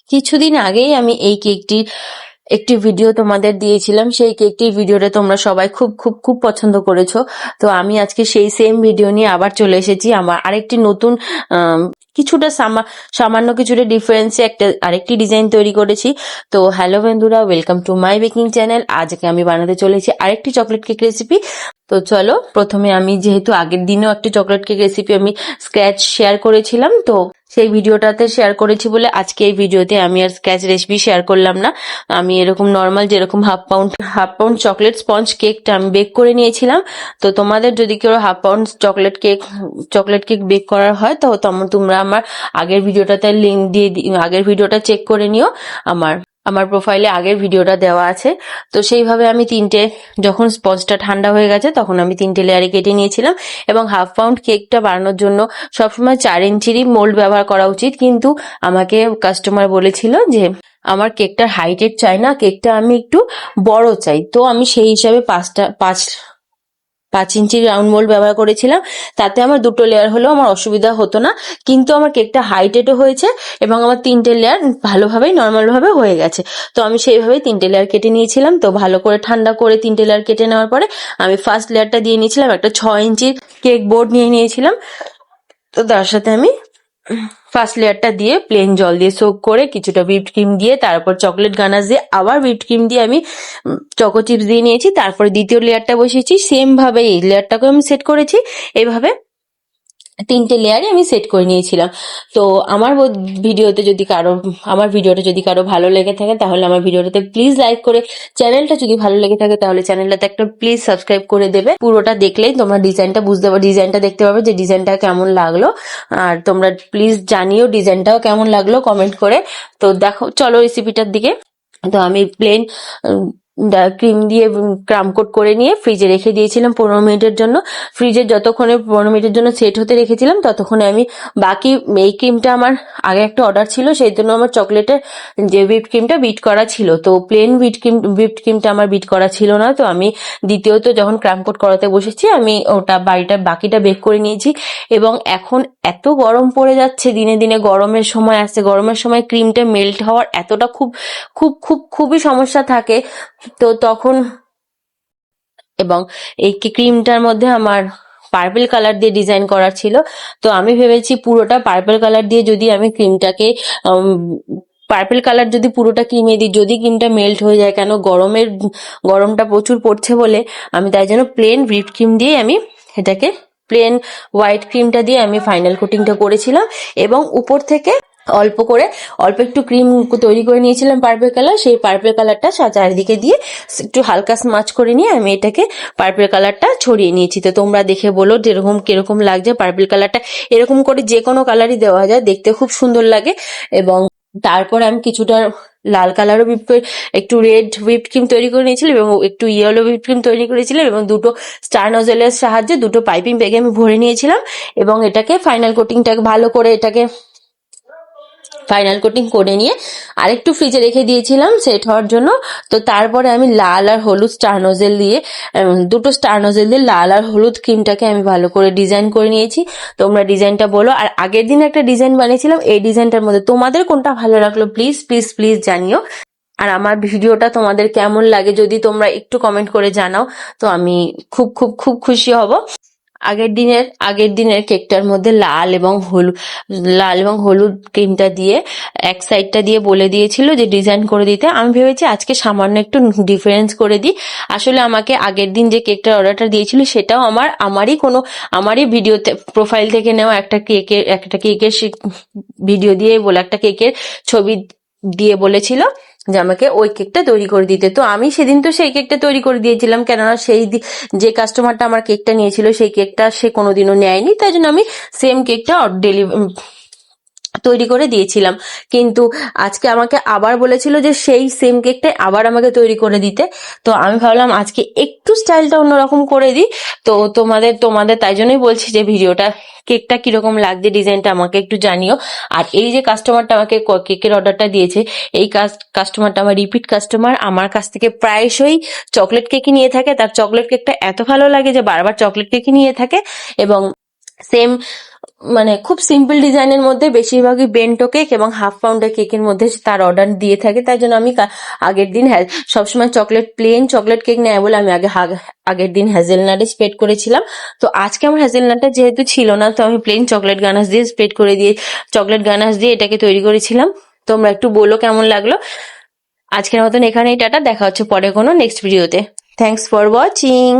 কিছুদিন আগেই আমি এই কেকটির একটি ভিডিও তোমাদের দিয়েছিলাম। সেই কেকটির ভিডিওটা তোমরা সবাই খুব খুব খুব পছন্দ করেছো। তো আমি আজকে সেই সেম ভিডিও নিয়ে আবার চলে এসেছি। আমার আরেকটি নতুন কিছুটা সামান্য কিছুটা ডিফারেন্সে আরেকটি ডিজাইন তৈরি করেছি। তো হ্যালো বন্ধুরা, welcome to my baking channel. আজকে আমি বানাতে চলেছি আরেকটি চকলেট কেক রেসিপি। তো চলো, প্রথমে আমি যেহেতু আগের দিনেও একটি চকলেট কেক রেসিপি আমি স্ক্র্যাচ শেয়ার করেছিলাম, তো সেই ভিডিওটাতে শেয়ার করেছি বলে আজকে এই ভিডিওতে আমি আর স্ক্র্যাচ রেসিপি শেয়ার করলাম না। আমি এরকম নর্মাল যেরকম হাফ পাউন্ড চকলেট স্পঞ্জ কেকটা আমি বেক করে নিয়েছিলাম। তো তোমাদের যদি কেউ half pound chocolate cake bake করার হয় তো তোমরা আমার আগের ভিডিওটাতে লিংক দিয়ে আগের ভিডিওটা চেক করে নিও। আমার প্রোফাইলে আগের ভিডিওটা দেওয়া আছে। তো সেইভাবে আমি যখন স্পঞ্জটা ঠান্ডা হয়ে গেছে তখন আমি 3টে লেয়ারে কেটে নিয়েছিলাম। এবং হাফ পাউন্ড কেকটা বানানোর জন্য সবসময় 4 ইঞ্চিরই মোল্ড ব্যবহার করা উচিত, কিন্তু আমাকে কাস্টমার বলেছিল যে আমার কেকটার হাইটের চাই না, কেকটা আমি একটু বড় চাই। তো আমি সেই হিসাবে 5 ইঞ্চির রাউন্ড মোল্ড ব্যবহার করেছিলাম। তাতে আমার 2টো লেয়ার হলেও আমার অসুবিধা হতো না, কিন্তু আমার কেকটা হাইটেডও হয়েছে এবং আমার 3টে লেয়ার ভালোভাবেই নর্মাল ভাবে হয়ে গেছে। তো আমি সেইভাবেই 3টে লেয়ার কেটে নিয়েছিলাম। তো ভালো করে ঠান্ডা করে 3টে লেয়ার কেটে নেওয়ার পরে আমি ফার্স্ট লেয়ারটা দিয়ে নিয়েছিলাম। একটা 6 ইঞ্চির কেক বোর্ড নিয়ে নিয়েছিলাম। তো তার সাথে আমি ফার্স্ট লেয়ারটা দিয়ে প্লেন জল দিয়ে সোক করে কিছুটা হুইপড ক্রিম দিয়ে তারপর চকলেট গানাশ দিয়ে আবার হুইপড ক্রিম দিয়ে আমি চকো চিপস দিয়ে নিয়েছি। তারপরে দ্বিতীয় লেয়ারটা বসিয়েছি, সেম ভাবে এই লেয়ারটাকে আমি সেট করেছি। এইভাবে 3টে লেয়ারে আমি সেট করে নিয়েছিলাম। তো আমার ভিডিওটা যদি কারো ভালো লেগে থাকে তাহলে আমার ভিডিওটাতে প্লিজ লাইক করে, চ্যানেলটা যদি ভালো লেগে থাকে তাহলে চ্যানেলটাতে একটা প্লিজ সাবস্ক্রাইব করে দেবে। পুরোটা দেখলেই তোমরা ডিজাইনটা দেখতে পাবে যে ডিজাইনটা কেমন লাগলো। আর তোমরা প্লিজ জানিও ডিজাইনটাও কেমন লাগলো কমেন্ট করে। তো দেখো, চলো রেসিপিটার দিকে। তো আমি প্লেন ক্রিম দিয়ে ক্রাম কোট করে নিয়ে ফ্রিজে রেখে দিয়েছিলাম 15 মিনিটের জন্য। ফ্রিজে যতক্ষণে 15 মিনিটের জন্য সেট হতে রেখেছিলাম ততক্ষণে আমি বাকি এই ক্রিমটা আমার আগে একটা অর্ডার ছিল, সেই জন্য আমার চকলেটের যে হুইপড ক্রিমটা বিট করা ছিল। তো প্লেন হুইপড ক্রিমটা আমার বিট করা ছিল না। তো আমি দ্বিতীয়ত যখন ক্রাম কোট করাতে বসেছি আমি ওটা বাকিটা বেক করে নিয়েছি। এবং এখন এত গরম পড়ে যাচ্ছে, দিনে দিনে গরমের সময় আসছে, গরমের সময় ক্রিমটা মেল্ট হওয়ার এতটা খুবই সমস্যা থাকে। তো তখন এবং এই ক্রিমটার মধ্যে আমার পার্পল কালার দিয়ে ডিজাইন করার ছিল। তো আমি ভেবেছি পুরোটা পার্পল কালার দিয়ে যদি আমি ক্রিমটাকে পার্পল কালার যদি পুরোটা ক্রিমে দিই, যদি ক্রিমটা মেল্ট হয়ে যায়, কেন গরমটা প্রচুর পড়ছে বলে আমি তাই জন্য প্লেন হুইপড ক্রিম দিয়ে আমি এটাকে প্লেন হোয়াইট ক্রিমটা দিয়ে আমি ফাইনাল কোটিংটা করেছিলাম। এবং উপর থেকে অল্প একটু ক্রিম তৈরি করে নিয়েছিলাম পার্পল কালার। সেই পার্পল কালারটা চারিদিকে দিয়ে একটু হালকা স্মাচ করে নিয়ে আমি এটাকে পার্পল কালারটা ছড়িয়ে নিয়েছি। তো তোমরা দেখে বলো কিরকম লাগছে পার্পল কালারটা। এরকম করে যে কোনো কালারই দেওয়া যায়, দেখতে খুব সুন্দর লাগে। এবং তারপর আমি কিছুটা লাল কালারও একটু রেড হুইপড ক্রিম তৈরি করে নিয়েছিলাম এবং একটু ইয়েলো হুইপড ক্রিম তৈরি করেছিলাম এবং 2টো স্টার নজেলের সাহায্যে 2টো পাইপিং ব্যাগে আমি ভরে নিয়েছিলাম। এবং এটাকে ফাইনাল কোটিংটাকে ভালো করে ফাইনাল কোটিং করে নিয়ে আরেকটু ফ্রিজে রেখে দিয়েছিলাম সেট হওয়ার জন্য। তো তারপরে আমি লাল আর হলুদ স্টার নোজেল দিয়ে 2টো স্টার নোজেল দিয়ে লাল আর হলুদ ক্রিমটাকে আমি ভালো করে ডিজাইন করে নিয়েছি। তোমরা ডিজাইনটা বলো। আর আগের দিন একটা ডিজাইন বানিয়েছিলাম, এই ডিজাইনটার মধ্যে তোমাদের কোনটা ভালো লাগলো প্লিজ প্লিজ প্লিজ জানিও। আর আমার ভিডিওটা তোমাদের কেমন লাগে যদি তোমরা একটু কমেন্ট করে জানাও, তো আমি খুব খুব খুব খুশি হব। আগের দিনের কেকটার মধ্যে লাল এবং হলুদ ক্রিমটা দিয়ে এক সাইডটা দিয়ে বলে দিয়েছিল যে ডিজাইন করে দিতে। আমি ভেবেছি আজকে সামান্য একটু ডিফারেন্স করে দিই। আসলে আমাকে আগের দিন যে কেকটার অর্ডারটা দিয়েছিল সেটাও আমারই ভিডিওতে প্রোফাইল থেকে নেওয়া একটা কেকের ভিডিও দিয়ে একটা কেকের ছবি দিয়ে বলেছিল যে আমাকে ওই কেকটা তৈরি করে দিতে। তো আমি সেদিন তো সেই কেকটা তৈরি করে দিয়েছিলাম, কেননা যে কাস্টমারটা আমার কেকটা নিয়েছিল সেই কেকটা সে কোনোদিনও নেয়নি, তাই জন্য আমি সেম কেকটা তৈরি করে দিয়েছিলাম। কিন্তু আজকে আমাকে আবার বলেছিল যে সেই সেম কেকটাই আবার আমাকে তৈরি করে দিতে। তো আমি ভাবলাম আজকে একটু স্টাইলটা অন্যরকম করে দিই। তো তোমাদের তাই জন্যই বলছি যে কেকটা কিরকম লাগছে, ডিজাইনটা আমাকে একটু জানিও। আর এই যে কাস্টমারটা আমাকে কেকের অর্ডারটা দিয়েছে, এই কাস্টমারটা আমার রিপিট কাস্টমার, আমার কাছ থেকে প্রায়শই চকলেট কেকই নিয়ে থাকে। তার চকলেট কেকটা এত ভালো লাগে যে বারবার চকলেট কেকই নিয়ে থাকে। এবং সেম মানে খুব সিম্পল ডিজাইনের মধ্যে বেশিরভাগই বেন্টো কেক এবং হাফ পাউন্ডের কেকের মধ্যে তার অর্ডার দিয়ে থাকে। তাই জন্য আমি আগের দিন সবসময় প্লেন চকলেট কেক নেয় বলে আমি আগের দিন হ্যাজেলনাটে স্প্রেড করেছিলাম। তো আজকে আমার হ্যাজেলনাটটা যেহেতু ছিল না, তো আমি প্লেন চকলেট গানাশ দিয়ে চকলেট গানাশ দিয়ে এটাকে তৈরি করেছিলাম। তোমরা একটু বলো কেমন লাগলো। আজকের মতন এখানেই টাটা, দেখা হচ্ছে পরে কোনো নেক্সট ভিডিওতে। Thanks for watching.